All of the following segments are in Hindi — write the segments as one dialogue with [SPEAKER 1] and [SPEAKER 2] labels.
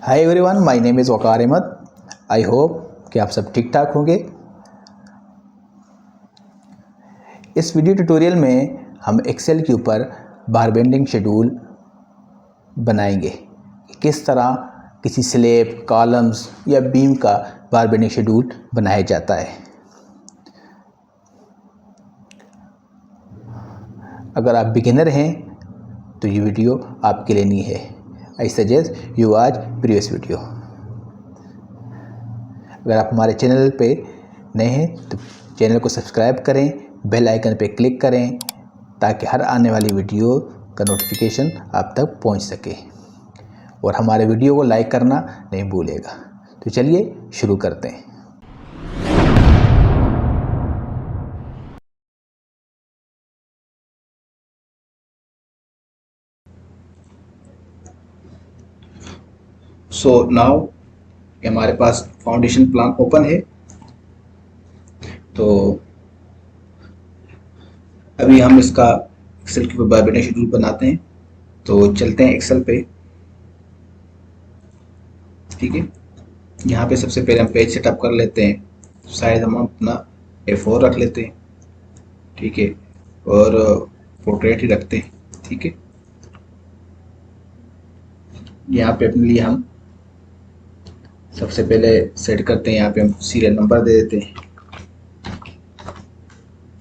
[SPEAKER 1] Hi everyone, my name is Waqar Ahmed. I hope कि आप सब ठीक ठाक होंगे। इस वीडियो ट्यूटोरियल में हम एक्सेल के ऊपर बार बेंडिंग शेड्यूल बनाएंगे। किस तरह किसी स्लैब, कॉलम्स या बीम का बार बेंडिंग शेड्यूल बनाया जाता है। अगर आप बिगिनर हैं तो ये वीडियो आपके लिए नहीं है। I suggest you watch previous video. अगर आप हमारे चैनल पे नए हैं तो चैनल को सब्सक्राइब करें, बेल आइकन पे क्लिक करें ताकि हर आने वाली वीडियो का नोटिफिकेशन आप तक पहुंच सके और हमारे वीडियो को लाइक करना नहीं भूलेगा। तो चलिए शुरू करते हैं। सो नाउ हमारे पास फाउंडेशन प्लान ओपन है। तो अभी हम इसका एक्सेल के बार बेंडिंग शेड्यूल बनाते हैं। तो चलते हैं एक्सेल पे। ठीक है, यहाँ पे सबसे पहले हम पेज सेटअप कर लेते हैं। साइज हम अपना A4 रख लेते हैं। ठीक है, और पोर्ट्रेट ही रखते हैं। ठीक है, यहाँ पे अपने लिए हम सबसे पहले सेट करते हैं। यहाँ पे हम सीरियल नंबर दे देते हैं।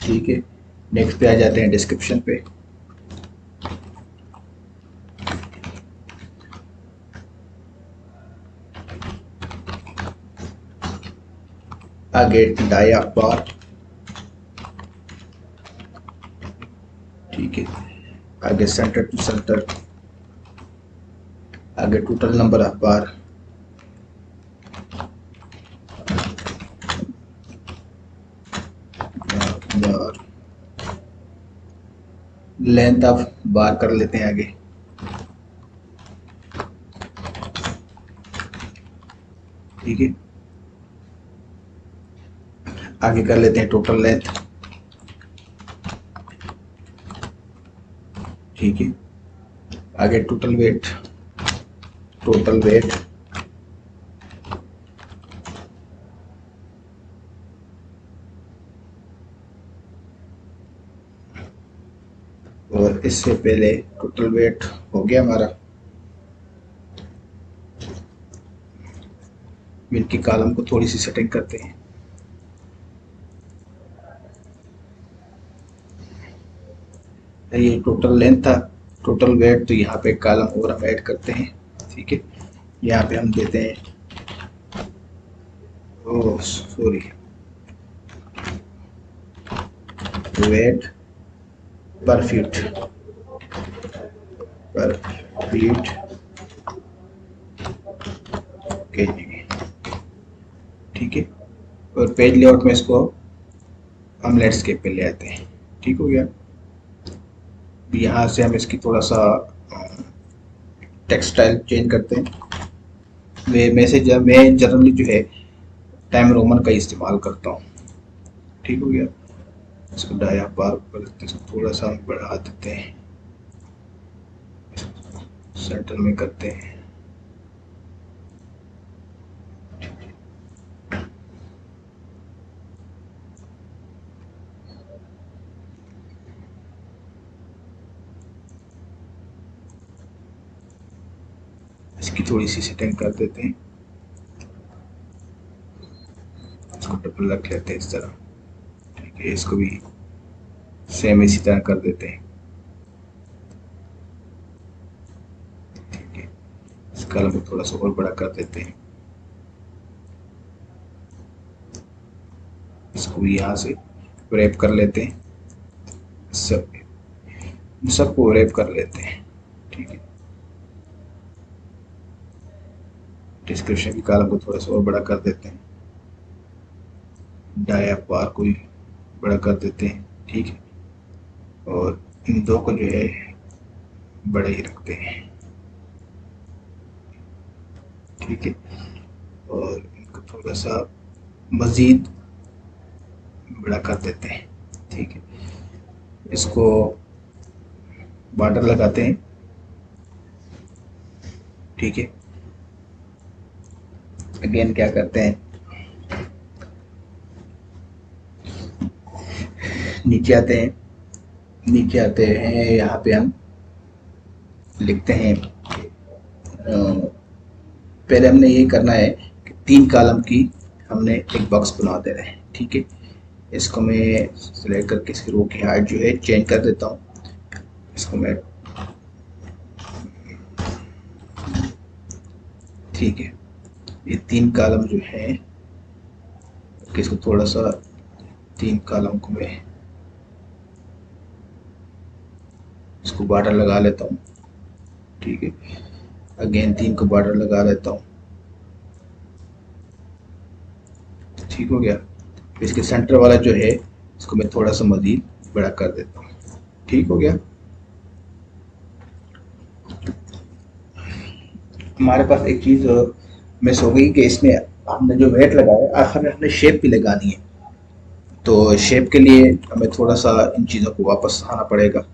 [SPEAKER 1] ठीक है, नेक्स्ट पे आ जाते हैं डिस्क्रिप्शन पे। आगे डाया बार। ठीक है, आगे सेंटर टू सेंटर, आगे total number of bar, bar length of बार कर लेते हैं आगे। ठीक है, आगे कर लेते हैं टोटल लेंथ। ठीक है, आगे टोटल वेट, टोटल वेट, और इससे पहले टोटल वेट हो गया हमारा। इनकी कॉलम को थोड़ी सी सेटिंग करते हैं। ये टोटल लेंथ था, टोटल वेट, तो यहाँ पे कॉलम और हम ऐड करते हैं। ठीक है, यहाँ पे हम देते हैं, ओह सॉरी, वेट पर फीट, पर फीट केजी। ठीक है, और पेज लेआउट में इसको हम लैंडस्केप पे ले आते हैं। ठीक हो गया। यहाँ से हम इसकी थोड़ा सा टेक्सटाइल चेंज करते हैं। मैं जनरली जो है टाइम रोमन का इस्तेमाल करता हूँ। ठीक हो गया। इसको डाया बार कर देते हैं, थोड़ा सा बढ़ा देते हैं, सेंटर में करते हैं। इसकी थोड़ी सी सेटिंग कर देते हैं, इसको डबल रख लेते हैं इस तरह। ठीक है, इसको भी सेम इसी तरह कर देते हैं। ठीक है, इस कलम को थोड़ा सा और बड़ा कर देते हैं। इसको भी यहाँ से रैप कर लेते हैं, सबको रैप कर लेते हैं। ठीक है, डिस्क्रिप्शन की कॉलम को थोड़ा सा और बड़ा कर देते हैं, डाया बार को भी बड़ा कर देते हैं। ठीक है, और इन दो को जो है बड़ा ही रखते हैं। ठीक है, और इनको थोड़ा सा मज़ीद बड़ा कर देते हैं। ठीक है, इसको बॉर्डर लगाते हैं। ठीक है, अगेन क्या करते हैं, नीचे आते हैं, यहाँ पे हम लिखते हैं, पहले हमने ये करना है कि 3 कॉलम की हमने एक बॉक्स बना देना है। ठीक है, इसको मैं सिलेक्ट करके इसकी रो की हाइट जो है चेंज कर देता हूँ। इसको मैं, ठीक है, ये 3 कॉलम जो है, इसको थोड़ा सा 3 कॉलम को मैं इसको बॉर्डर लगा लेता हूँ। ठीक है, अगेन 3 को बॉर्डर लगा लेता हूँ। ठीक हो गया। इसके सेंटर वाला जो है इसको मैं थोड़ा सा मजीद बड़ा कर देता हूँ। ठीक हो गया। हमारे पास एक चीज़ मिस हो गई कि इसमें हमने जो वेट लगाया आखिर में हमने शेप भी लगानी है, तो शेप के लिए हमें थोड़ा सा इन चीज़ों को वापस आना पड़ेगा।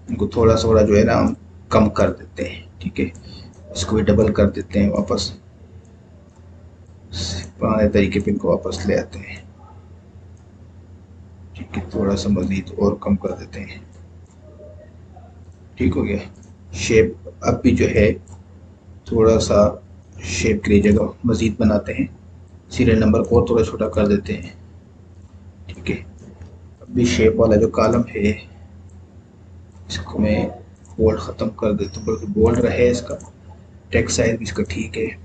[SPEAKER 1] इनको थोड़ा थोड़ा जो है ना हम कम कर देते हैं। ठीक है, इसको भी डबल कर देते हैं, वापस पुराने तरीके पे इनको वापस ले आते हैं। ठीक है, थोड़ा सा मजीद और कम कर देते हैं। ठीक हो गया। शेप अब भी जो है थोड़ा सा शेप के लिए जगह मजीद बनाते हैं, सीरियल नंबर को और थोड़ा छोटा कर देते हैं। ठीक है, अब भी शेप वाला जो कॉलम है इसको मैं बोल्ड ख़त्म कर देता हूँ, बल्कि बोल्ड रहे इसका, टेक्स्ट साइज भी इसका ठीक है।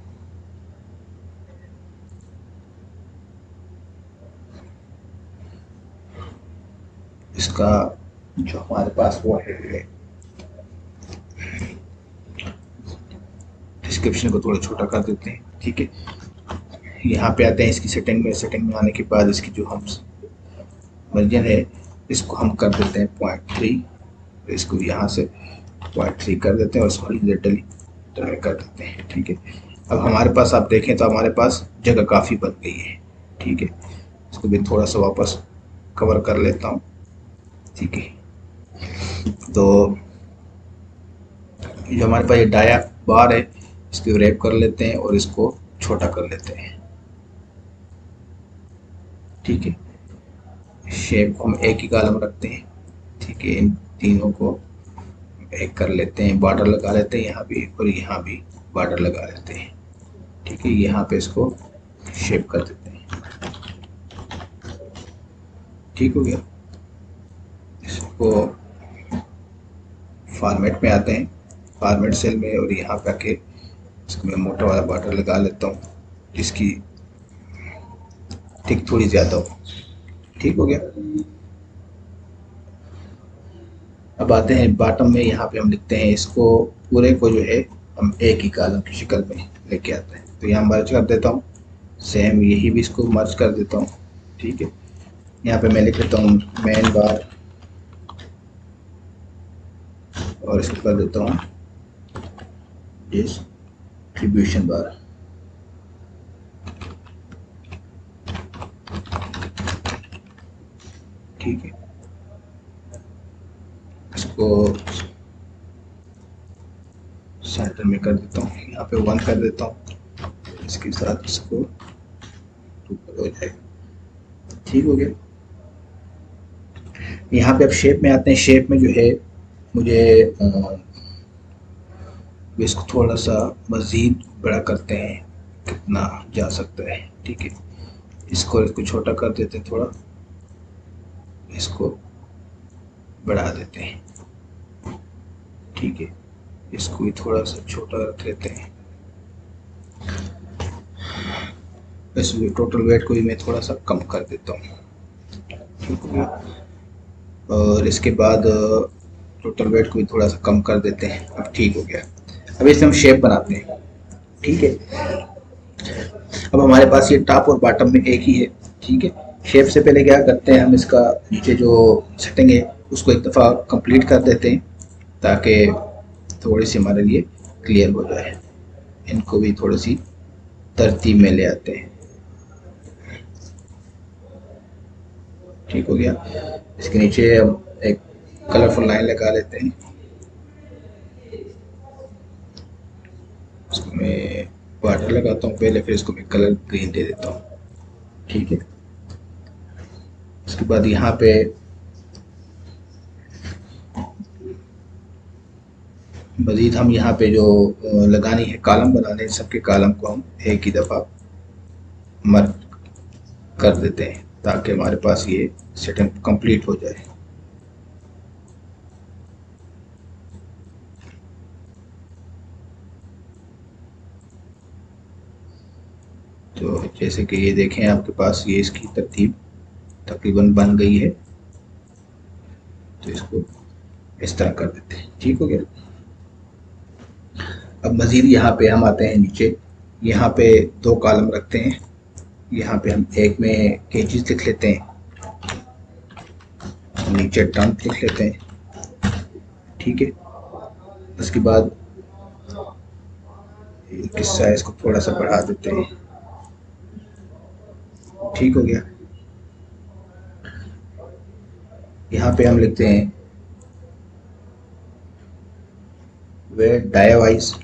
[SPEAKER 1] इसका जो हमारे पास वो है डिस्क्रिप्शन को थोड़ा छोटा कर देते हैं। ठीक है, यहाँ पे आते हैं इसकी सेटिंग में। सेटिंग में आने के बाद इसकी जो हम वर्जन है इसको हम कर देते हैं 0.3, इसको यहाँ से 0.3 कर देते हैं और इसको हॉरिजॉन्टली ड्रैग कर देते हैं। ठीक है, अब हमारे पास आप देखें तो हमारे पास जगह काफ़ी बन गई है। ठीक है, इसको भी थोड़ा सा वापस कवर कर लेता हूँ। ठीक है, तो जो हमारे पास ये डाया बार है इसको रैप कर लेते हैं और इसको छोटा कर लेते हैं। ठीक है, शेप हम एक ही कॉलम रखते हैं। ठीक है, इन तीनों को एक कर लेते हैं, बॉर्डर लगा लेते हैं यहाँ भी और यहाँ भी बॉर्डर लगा लेते हैं। ठीक है, यहाँ पे इसको शेप कर देते हैं। ठीक हो गया। इसको फॉर्मेट में आते हैं, फॉर्मेट सेल में, और यहाँ पे आके इसको मैं मोटा वाला बॉर्डर लगा लेता हूँ जिसकी थिक थोड़ी ज़्यादा हो। ठीक हो गया। अब आते हैं बॉटम में, यहाँ पे हम लिखते हैं इसको पूरे को जो है हम एक ही कॉलम की शक्ल में लेके आते हैं। तो यहाँ मर्ज कर देता हूँ, सेम यही भी इसको मर्ज कर देता हूँ। ठीक है, यहाँ पे मैं लिख लेता हूँ मेन बार और इसको कर देता हूँ डिस्ट्रीब्यूशन बार। ठीक है, इसको सेंटर में कर देता हूँ, यहाँ पे 1 कर देता हूँ, इसके साथ इसको 2 हो जाएगा। ठीक हो गया। यहाँ पे अब शेप में आते हैं। शेप में जो है मुझे इसको थोड़ा सा मज़ीद बड़ा करते हैं, कितना जा सकता है। ठीक है, इसको छोटा कर देते हैं, थोड़ा इसको बढ़ा देते हैं। ठीक है, इसको भी थोड़ा सा छोटा रख लेते हैं। इसमें टोटल वेट को भी मैं थोड़ा सा कम कर देता हूँ। ठीक हो गया। और इसके बाद टोटल वेट को भी थोड़ा सा कम कर देते हैं। अब ठीक हो गया। अब इसमें हम शेप बनाते हैं। ठीक है, अब हमारे पास ये टॉप और बॉटम में एक ही है। ठीक है, शेप से पहले क्या करते हैं, हम इसका नीचे जो सेटिंग है उसको एक दफ़ा कंप्लीट कर देते हैं ताकि थोड़ी सी हमारे लिए क्लियर हो जाए। इनको भी थोड़ी सी तरतीब में ले आते हैं। ठीक हो गया। इसके नीचे हम एक कलरफुल लाइन लगा लेते हैं, इसको मैं वाटर लगाता हूँ पहले, फिर इसको मैं कलर ग्रीन दे देता हूँ। ठीक है, उसके बाद यहाँ पे मज़ीद हम यहाँ पे जो लगानी है कॉलम बनाने हैं, सबके कॉलम को हम एक ही दफ़ा मर्ज कर देते हैं ताकि हमारे पास ये सेटअप कंप्लीट हो जाए। तो जैसे कि ये देखें, आपके पास ये इसकी तरतीब तकरीबन बन गई है। तो इसको इस तरह कर देते हैं। ठीक हो गया। अब मज़ीद यहाँ पे हम आते हैं नीचे, यहाँ पे दो कॉलम रखते हैं। यहाँ पे हम एक में केजीज लिख लेते हैं, नीचे टन लिख लेते हैं। ठीक है, उसके बाद इस साइज को थोड़ा सा बढ़ा देते हैं। ठीक हो गया। यहाँ पे हम लिखते हैं वे डाया वाइज,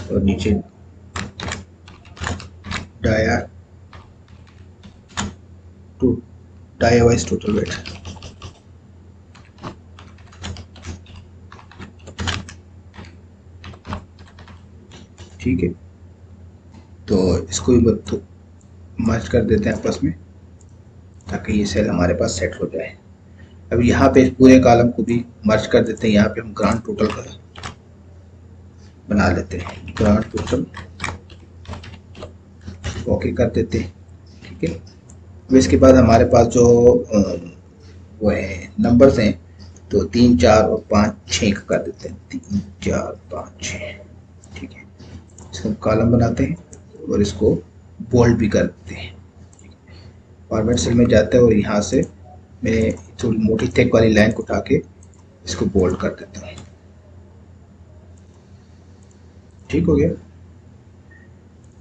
[SPEAKER 1] और नीचे dia to dia wise total weight. ठीक है, तो इसको भी मर्ज कर देते हैं आपस में ताकि ये सेल हमारे पास सेट हो जाए। अब यहाँ पे इस पूरे कॉलम को भी मर्ज कर देते हैं। यहाँ पे हम ग्रांड टोटल का बना लेते हैं, ग्रांड टोटल ओके कर देते हैं। ठीक है, अब इसके बाद हमारे पास जो वो है नंबर्स हैं, तो 3, 4 और 5, 6 का कर देते हैं। 3, 4, 5, 6। ठीक है, इसको कॉलम बनाते हैं और इसको बोल्ड भी कर देते हैं। फॉर्मेट सेल में जाते हैं और यहाँ से मैं थोड़ी मोटी थिक वाली लाइन को उठा के इसको बोल्ड कर देता हूँ। ठीक हो गया।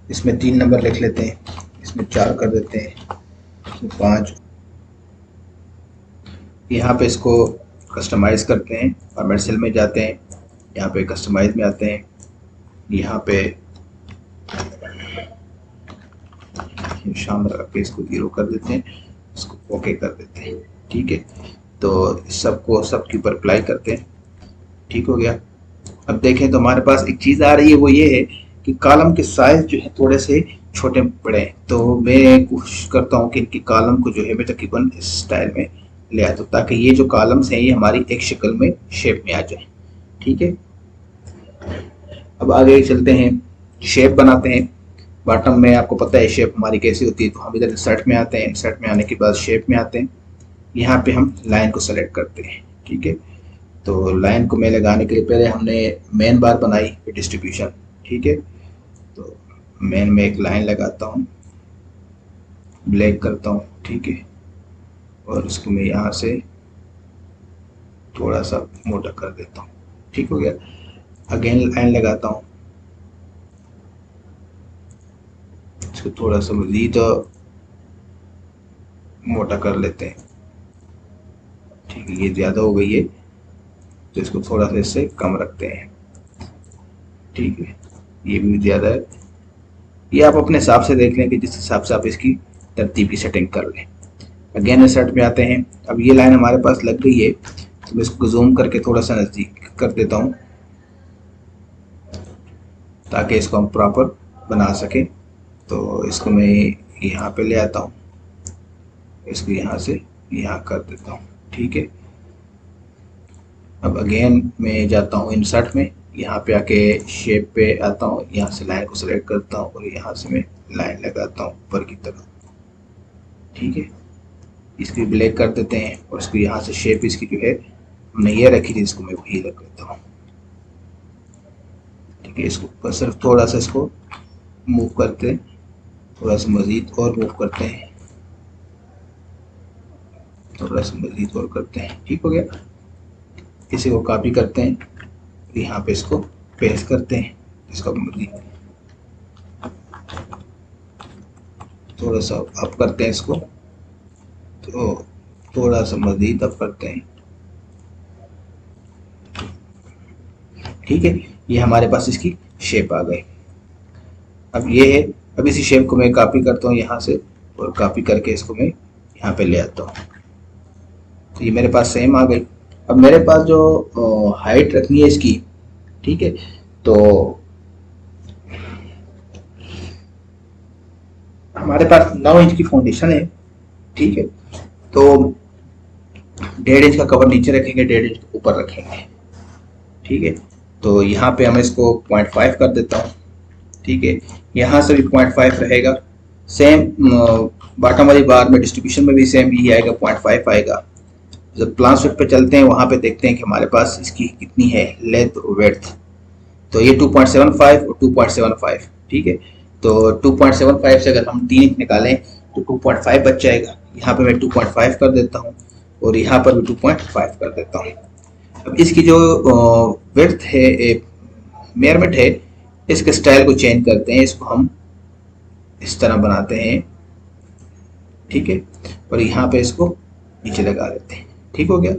[SPEAKER 1] इसमें 3 नंबर लिख लेते हैं, इसमें 4 कर देते हैं, इसमें 5। यहाँ पे इसको कस्टमाइज करते हैं। फॉर्मेट सेल में जाते हैं, यहाँ पे कस्टमाइज में आते हैं, यहाँ पे शाम रख के इसको 0 कर देते हैं, इसको ओके कर देते हैं। ठीक है, तो सबको सबके ऊपर अप्लाई करते हैं। ठीक हो गया। अब देखें तो हमारे पास एक चीज़ आ रही है, वो ये है कि कॉलम के साइज जो है थोड़े से छोटे बड़े हैं। तो मैं कोशिश करता हूँ कि इनकी कॉलम को जो है मैं तकरीबन इस स्टाइल में ले आता हूँ ताकि ये जो कॉलम्स हैं ये हमारी एक शक्ल में शेप में आ जाए। ठीक है, अब आगे चलते हैं, शेप बनाते हैं। बॉटम में आपको पता है शेप हमारी कैसी होती है, तो हम इधर इंसर्ट में आते हैं। इंसर्ट में आने के बाद शेप में आते हैं, यहाँ पे हम लाइन को सेलेक्ट करते हैं। ठीक है, तो लाइन को मैं लगाने के लिए पहले हमने मेन बार बनाई, फिर डिस्ट्रीब्यूशन। ठीक है, तो मेन में एक लाइन लगाता हूँ, ब्लैक करता हूँ। ठीक है, और इसको मैं यहाँ से थोड़ा सा मोटा कर देता हूँ। ठीक हो गया। अगेन लाइन लगाता हूँ, इसको थोड़ा सा मज़ीद मोटा कर लेते हैं। ठीक है, ये ज़्यादा हो गई है तो इसको थोड़ा सा इससे कम रखते हैं। ठीक है, ये भी ज़्यादा है, ये आप अपने हिसाब से देख लें कि जिस हिसाब से आप इसकी तरतीब की सेटिंग कर लें। अगेन सेट में आते हैं। अब ये लाइन हमारे पास लग गई है, तो मैं इसको जूम करके थोड़ा सा नज़दीक कर देता हूँ ताकि इसको हम प्रॉपर बना सकें। तो इसको मैं यहाँ पे ले आता हूँ, इसको यहाँ से यहाँ कर देता हूँ। ठीक है, अब अगेन मैं जाता हूँ इंसर्ट में, यहाँ पे आके शेप पे आता हूँ, यहाँ से लाइन को सेलेक्ट करता हूँ और यहाँ से मैं लाइन लगाता हूँ ऊपर की तरफ। ठीक है, इसको ब्लैक कर देते हैं और इसको यहाँ से शेप इसकी जो है हमने ये रखी थी, इसको मैं वही रख देता हूँ। ठीक है, इसको सिर्फ थोड़ा सा इसको मूव करते हैं, थोड़ा सा मज़ीद और मूव करते हैं, थोड़ा सा मज़ीद और करते हैं। ठीक हो गया। इसी को कॉपी करते हैं, यहाँ पे इसको पेस्ट करते हैं, इसको मज़ीद थोड़ा सा अप करते हैं इसको, तो थोड़ा सा मज़ीद अप करते हैं। ठीक है, ये हमारे पास इसकी शेप आ गई। अब ये है, अब इसी शेप को मैं कॉपी करता हूँ यहाँ से, और कॉपी करके इसको मैं यहाँ पे ले आता हूँ। तो ये मेरे पास सेम आ गई। अब मेरे पास जो हाइट रखनी है इसकी, ठीक है, तो हमारे पास 9 इंच की फाउंडेशन है। ठीक है, तो 1.5 इंच का कवर नीचे रखेंगे, 1.5 इंच ऊपर रखेंगे। ठीक है, तो यहाँ पे हम इसको 0.5 कर देता हूँ। ठीक है, यहाँ से भी 0.5 रहेगा। सेम बॉटम वाली बार में डिस्ट्रीब्यूशन में भी सेम यही आएगा, 0.5 आएगा। जब प्लान शीट पे चलते हैं वहाँ पे देखते हैं कि हमारे पास इसकी कितनी है लेंथ और वेड्थ। तो ये 2.75 और 2.75। ठीक है, तो 2.75 से अगर हम 3 इंच निकालें तो 2.5 बच जाएगा। यहाँ पे मैं 2.5 कर देता हूँ और यहाँ पर भी 2.5 कर देता हूँ। अब इसकी जो विड्थ है, मेजरमेंट है, इसके स्टाइल को चेंज करते हैं। इसको हम इस तरह बनाते हैं। ठीक है, और यहाँ पे इसको नीचे लगा देते हैं। ठीक हो गया,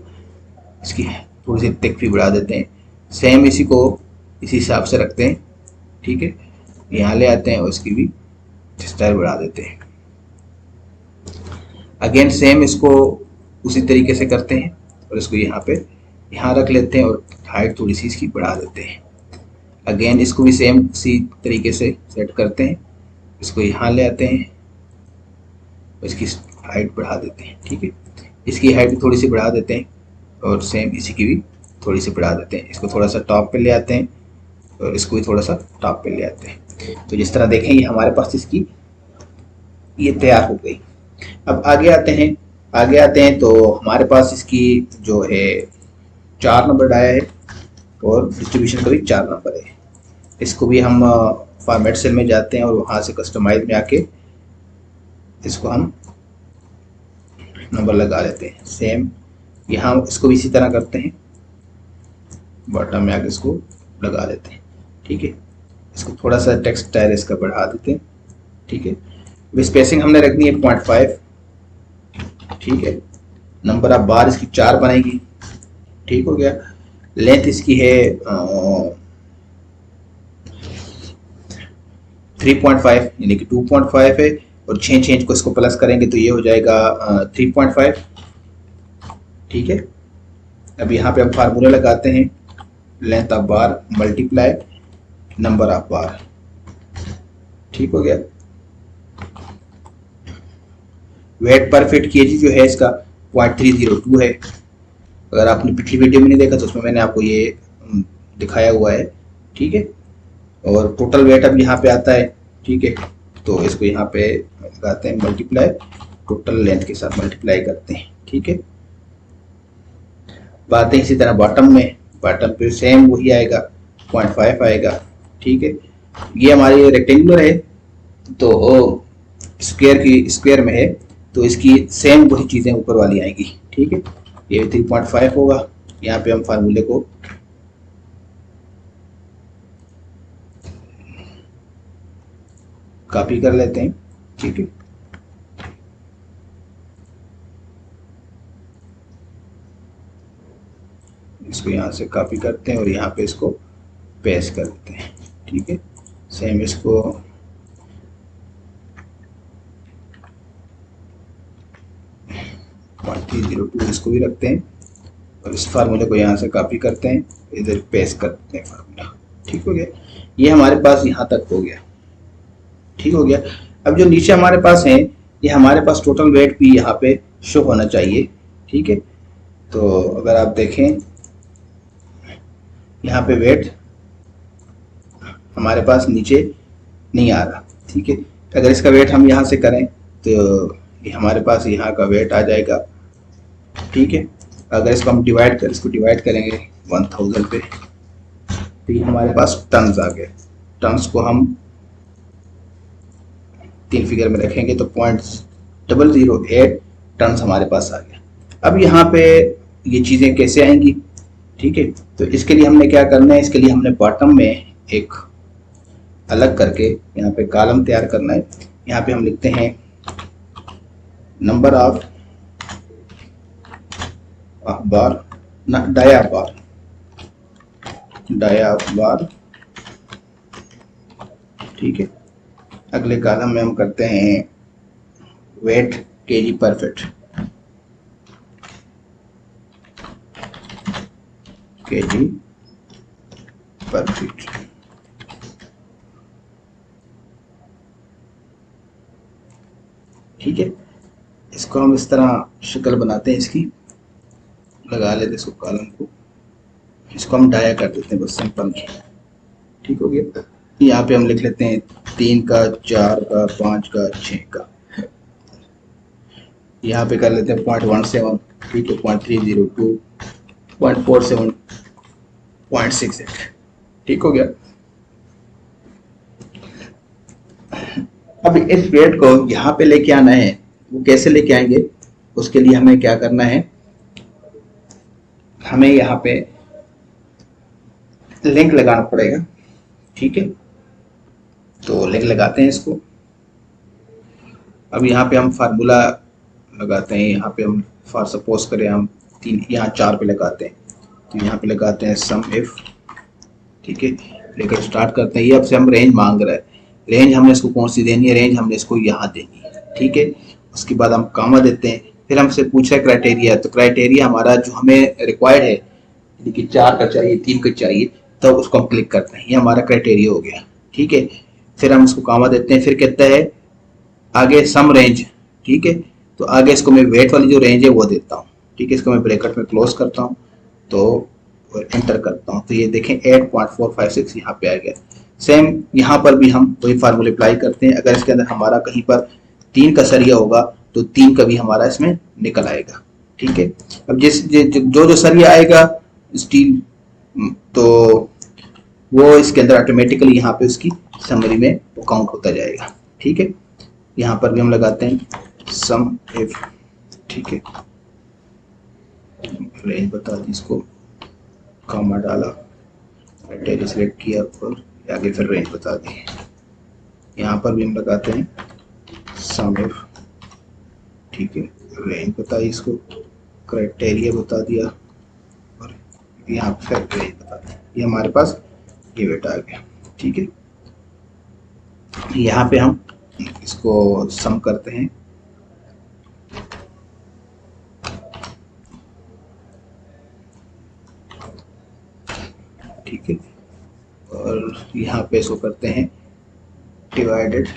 [SPEAKER 1] इसकी थोड़ी सी थिक भी बढ़ा देते हैं। सेम इसी को इसी हिसाब से रखते हैं। ठीक है, यहाँ ले आते हैं और इसकी भी स्टाइल बढ़ा देते हैं। अगेन सेम इसको उसी तरीके से करते हैं और इसको यहाँ पे यहाँ रख लेते हैं और हाइट थोड़ी सी इसकी बढ़ा देते हैं। अगेन इसको भी सेम उसी तरीके से सेट करते हैं। इसको यहाँ ले आते हैं और इसकी हाइट बढ़ा देते हैं। ठीक है, इसकी हाइट भी थोड़ी सी बढ़ा देते हैं और सेम इसी की भी थोड़ी सी बढ़ा देते हैं। इसको थोड़ा सा टॉप पे ले आते हैं और इसको भी थोड़ा सा टॉप पे ले आते हैं। तो जिस तरह देखें ये हमारे पास इसकी ये तैयार हो गई। अब आगे आते हैं तो हमारे पास इसकी जो है 4 नंबर डाया है और डिस्ट्रीब्यूशन का भी 4 नंबर है। इसको भी हम फॉर्मेट सेल में जाते हैं और वहाँ से कस्टमाइज में आके इसको हम नंबर लगा लेते हैं। सेम यहाँ इसको भी इसी तरह करते हैं, बॉटम में आके इसको लगा लेते हैं। ठीक है, इसको थोड़ा सा टेक्स्ट स्टाइल इसका बढ़ा देते हैं। ठीक है, स्पेसिंग हमने रखनी है 0.5। ठीक है, नंबर ऑफ बार इसकी 4 बनेगी। ठीक हो गया, लेंथ इसकी है 3.5 यानी कि 2.5 है, और 6 इंच को इसको प्लस करेंगे तो ये हो जाएगा 3.5। ठीक है, अब यहाँ पे हम फार्मूला लगाते हैं, length of bar multiply number of बार। ठीक हो गया, वेट पर फिट केजी जो है इसका 0.302 है। अगर आपने पिछली वीडियो में नहीं देखा तो उसमें मैंने आपको ये दिखाया हुआ है। ठीक है, और टोटल वेट अब यहाँ पे आता है। ठीक है, तो इसको यहाँ पे लगाते हैं मल्टीप्लाई, टोटल लेंथ के साथ मल्टीप्लाई करते हैं। ठीक है, बातें इसी तरह बॉटम पे सेम वही आएगा, 0.5 आएगा। ठीक है, ये हमारी रेक्टेंगुलर है तो स्क्वायर में है तो इसकी सेम वही चीज़ें ऊपर वाली आएंगी। ठीक है, ये 3.5 होगा। यहाँ पे हम फार्मूले को कॉपी कर लेते हैं। ठीक है, इसको यहाँ से कॉपी करते हैं और यहाँ पे इसको पेस्ट कर देते हैं। ठीक है, सेम इसको इसको भी रखते हैं और इस फार्मूले को यहाँ से कॉपी करते हैं, इधर पेस्ट कर देते हैं फार्मूला। ठीक हो गया, ये हमारे पास यहाँ तक हो गया। ठीक हो गया, अब जो नीचे हमारे पास है ये हमारे पास टोटल वेट भी यहाँ पे शो होना चाहिए। ठीक है, तो अगर आप देखें यहाँ पे वेट हमारे पास नीचे नहीं आ रहा। ठीक है, अगर इसका वेट हम यहाँ से करें तो ये हमारे पास यहाँ का वेट आ जाएगा। ठीक है, अगर इसको हम डिवाइड करेंगे 1000 पे तो ये हमारे पास टन्स आ गए। टन्स को हम 3 फिगर में रखेंगे तो 0.008 टन्स हमारे पास आ गया। अब यहाँ पे ये चीज़ें कैसे आएंगी? ठीक है, तो इसके लिए हमने क्या करना है, इसके लिए हमने बॉटम में एक अलग करके यहाँ पे कॉलम तैयार करना है। यहाँ पे हम लिखते हैं नंबर ऑफ अखबार डाया अखबार, ठीक है। अगले कॉलम में हम करते हैं वेट केजी पर फीट, केजी पर फीट, ठीक है। इसको हम इस तरह शक्ल बनाते हैं, इसकी लगा लेते हैं इसको कॉलम को, इसको हम डाया कर देते हैं बस सिंपल, ठीक हो गया। यहाँ पे हम लिख लेते हैं 3 का, 4 का, 5 का, 6 का। यहाँ पे कर लेते हैं 0.17, ठीक है, 0.302, 0.47, 0.68, ठीक हो गया। अब इस वेट को यहाँ पे लेके आना है, वो कैसे लेके आएंगे, उसके लिए हमें क्या करना है, हमें यहाँ पे लिंक लगाना पड़ेगा, ठीक है। तो लिंक लगाते हैं इसको। अब यहाँ पे हम फार्मूला लगाते हैं, यहाँ पे हम फॉर सपोज करें हम 3 यहाँ 4 पे लगाते हैं, तो यहाँ पे लगाते हैं सम इफ, ठीक है, लेकर स्टार्ट करते हैं। ये अब से हम रेंज मांग रहा है, रेंज हमने इसको कौन सी देनी है, रेंज हमने इसको यहाँ देनी है, ठीक है। उसके बाद हम कामा देते हैं, फिर हमसे पूछा है क्राइटेरिया, तो क्राइटेरिया हमारा जो हमें रिक्वायर्ड है, यानी कि 4 का चाहिए, 3 का चाहिए, तो उसको हम क्लिक करते हैं, ये हमारा क्राइटेरिया हो गया, ठीक है। फिर हम इसको कामा देते हैं, फिर कहता है आगे सम रेंज, ठीक है। तो आगे इसको मैं वेट वाली जो रेंज है वो देता हूँ, ठीक है। इसको मैं ब्रैकेट में क्लोज करता हूँ, तो एंटर करता हूँ, तो ये देखें 8.456 यहाँ पे आ गया। सेम यहाँ पर भी हम वही फार्मूले अप्लाई करते हैं। अगर इसके अंदर हमारा कहीं पर 3 का सरिया होगा तो 3 का भी हमारा इसमें निकल आएगा, ठीक है। अब जो सरिया आएगा स्टील, तो वो इसके अंदर ऑटोमेटिकली यहाँ पे उसकी समरी में वो काउंट होता जाएगा, ठीक है। यहाँ पर भी हम लगाते हैं सम इफ, ठीक है, रेंज बता दी, इसको कॉमा डाला, क्राइटेरिया सिलेक्ट किया और आगे फिर रेंज बता दी। यहाँ पर भी हम लगाते हैं सम इफ, ठीक है, रेंज बताई, इसको क्राइटेरिया बता दिया और यहाँ फिर रेंज बता दिया। ये हमारे पास ये वेट आ गया, ठीक है। यहाँ पे हम इसको सम करते हैं, ठीक है, और यहाँ पे इसको करते हैं डिवाइडेड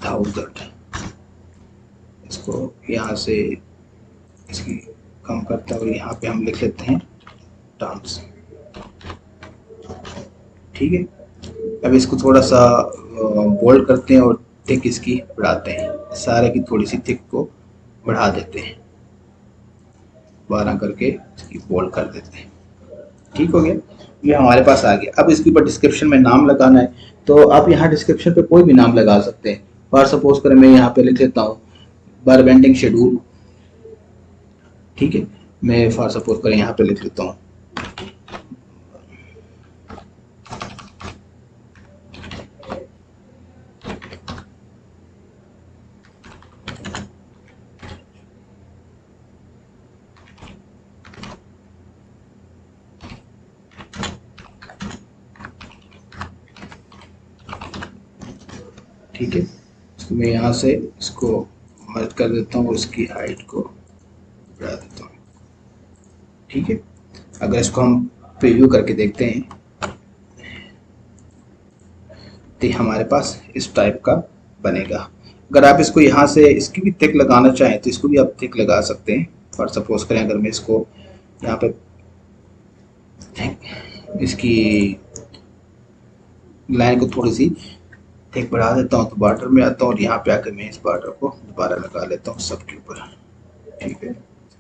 [SPEAKER 1] 1000, इसको यहाँ से इसकी कम करते हैं और यहाँ पे हम लिख लेते हैं टर्म्स, ठीक है। अब इसको थोड़ा सा बोल्ड करते हैं और थिक इसकी बढ़ाते हैं, सारे की थोड़ी सी थिक को बढ़ा देते हैं, 12 करके इसकी बोल्ड कर देते हैं, ठीक हो गया। ये हमारे पास आ गया। अब इसके ऊपर डिस्क्रिप्शन में नाम लगाना है, तो आप यहाँ डिस्क्रिप्शन पे कोई भी नाम लगा सकते हैं। फॉर सपोज करें मैं यहाँ पे लिख लेता हूँ बार बेंडिंग शेड्यूल, ठीक है, मैं फॉर सपोज करें यहाँ पे लिख लेता हूँ ठीक है। तो मैं यहाँ से इसको मर्ज कर देता हूँ और इसकी हाइट को बढ़ा देता हूँ, ठीक है। अगर इसको हम प्रीव्यू करके देखते हैं तो हमारे पास इस टाइप का बनेगा। अगर आप इसको यहाँ से इसकी भी थिक लगाना चाहें तो इसको भी आप थिक लगा सकते हैं। फॉर सपोज करें अगर मैं इसको यहाँ पे इसकी लाइन को थोड़ी सी थिक बढ़ा देता हूँ तो बॉर्डर में आता हूँ और यहाँ पे आकर मैं इस बॉर्डर को दोबारा लगा लेता हूँ सबके ऊपर, ठीक है।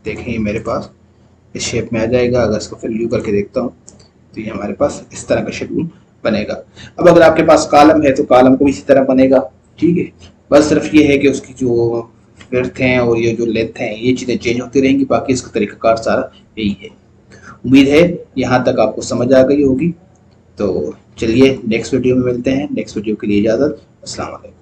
[SPEAKER 1] देखें ये मेरे पास इस शेप में आ जाएगा। अगर इसको फिर व्यू करके देखता हूँ तो ये हमारे पास इस तरह का शेड्यूल बनेगा। अब अगर आपके पास कॉलम है तो कॉलम को भी इसी तरह बनेगा, ठीक है। बस सिर्फ ये है कि उसकी जो विड्थ हैं और ये जो लेंथ है ये चीज़ें चेंज होती रहेंगी, बाकी इसका तरीकाकार सारा यही है। उम्मीद है यहाँ तक आपको समझ आ गई होगी। तो चलिए नेक्स्ट वीडियो में मिलते हैं। नेक्स्ट वीडियो के लिए इजाज़त। अस्सलाम वालेकुम।